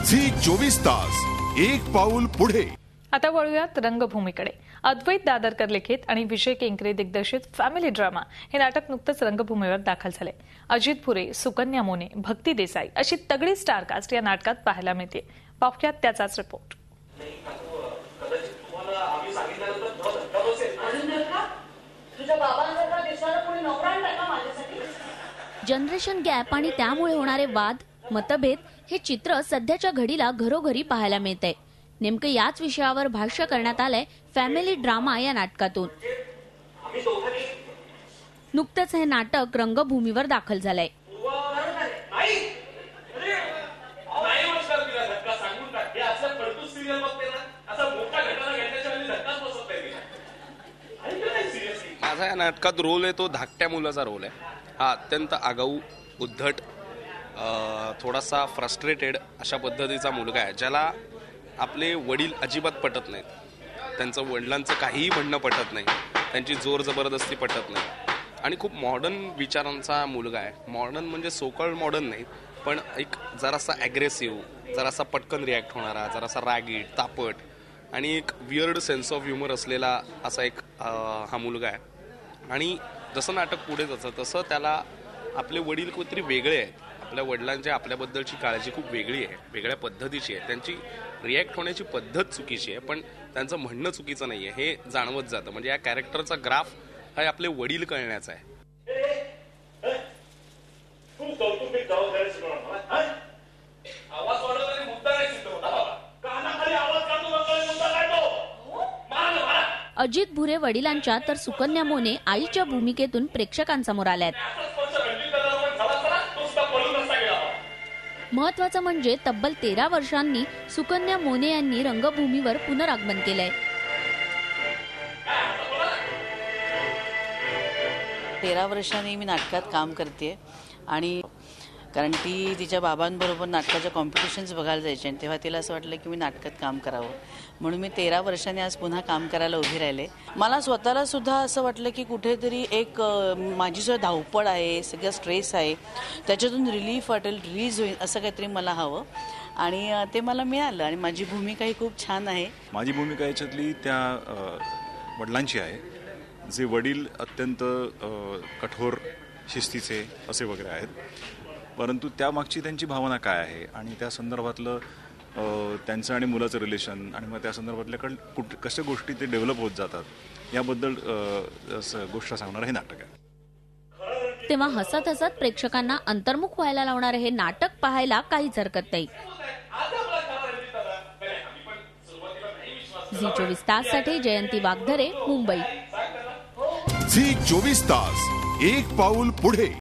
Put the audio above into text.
Zee 24 तास एक पाऊल पुढे। आता वळूयात रंगभूमीकडे। अद्वैत दादरकर लिखित आणि विजय केंकरे दिग्दर्शित फॅमिली ड्रामा हे नाटक नुकतंच रंगभूमीवर दाखल झाले। अजित पुरे, सुकन्या मोने, भक्ती देसाई अशी तगडी स्टार कास्ट या नाटकात पाहायला मिळते। पाहुयात त्याचाच रिपोर्ट। जनरेशन गॅप आणि त्यामुळे होणारे वाद, मतभेद हे चित्र सध्याच्या घडीला घरोघरी पाहायला मिळते। नेमकं याच विषयावर भाष्य करण्यात आलंय फॅमिली ड्रामा या नाटकातून। नुकतेच हे नाटक रंगभूमीवर दाखल झालंय। माझा या नाटकात रोल आहे तो धाकट्या मुलाचा रोल आहे। हा अत्यंत आगाऊ, उद्धट, थोडासा फ्रस्ट्रेटेड अशा पद्धतीचा मुलगा आहे, ज्याला आपले वडील अजिबात पटत नाहीत। त्यांचं वडिलांचं काहीही म्हणणं पटत नाही, त्यांची जोर जबरदस्ती पटत नाही आणि खूप मॉडर्न विचारांचा मुलगा आहे। मॉडर्न म्हणजे सोकळ मॉडर्न नाही, पण एक जरासा ॲग्रेसिव्ह, जरासा पटकन रिॲक्ट होणारा, जरासा रागीट, तापट आणि एक वियर्ड सेन्स ऑफ ह्युमर असलेला असा एक हा मुलगा आहे। आणि जसं नाटक पुढे जातं तसं त्याला आपले वडील कुठेतरी वेगळे आहेत। आपल्या वडिलांची आपल्याबद्दलची काळजी खूप वेगळी आहे, वेगळ्या पद्धतीची आहे। त्यांची रिॲक्ट होण्याची पद्धत चुकीची आहे, पण त्यांचं म्हणणं चुकीचं नाही आहे हे जाणवत जातं। म्हणजे या कॅरेक्टरचा ग्राफ हा आपले वडील कळण्याचा आहे। अजित भुरे वडिलांच्या तर सुकन्या मोने आईच्या भूमिकेतून प्रेक्षकांसमोर आल्यात। महत्वाचं म्हणजे तब्बल 13 वर्षांनी सुकन्या मोने यांनी रंगभूमीवर पुनरागमन केलंय। 13 वर्षांनी मी नाटकात काम करते आणि कारण ती तिच्या बाबांबरोबर नाटकाच्या कॉम्पिटिशन्स बघायला जायचे आणि तेव्हा तिला असं वाटलं की मी नाटकात काम करावं, म्हणून मी 13 वर्षांनी आज पुन्हा काम करायला उभी राहिले। मला स्वतःला सुद्धा असं वाटलं की कुठेतरी एक माझी सुद्धा धावपळ आहे, सगळं स्ट्रेस आहे, त्याच्यातून रिलीफ वाटेल, रिलीज होईल असं काहीतरी मला हवं आणि ते मला मिळालं आणि माझी भूमिकाही खूप छान आहे। माझी भूमिका याच्यातली त्या वडिलांची आहे, जे वडील अत्यंत कठोर शिस्तीचे असे वगैरे आहेत, परंतु त्यामागची त्यांची भावना काय आहे आणि त्या संदर्भातलं त्यांचं आणि मुलाचं रिलेशन आणि मग त्या संदर्भातल्या कशा गोष्टी ते डेव्हलप होत जातात याबद्दल गोष्ट सांगणारं हे नाटक आहे। तेव्हा हसत हसत प्रेक्षकांना अंतर्मुख व्हायला लावणारे हे नाटक पाहायला काहीच हरकत नाही। झी 24 ताससाठी जयंती वागधरे, मुंबई। झी 24 तास एक पाऊल पुढे।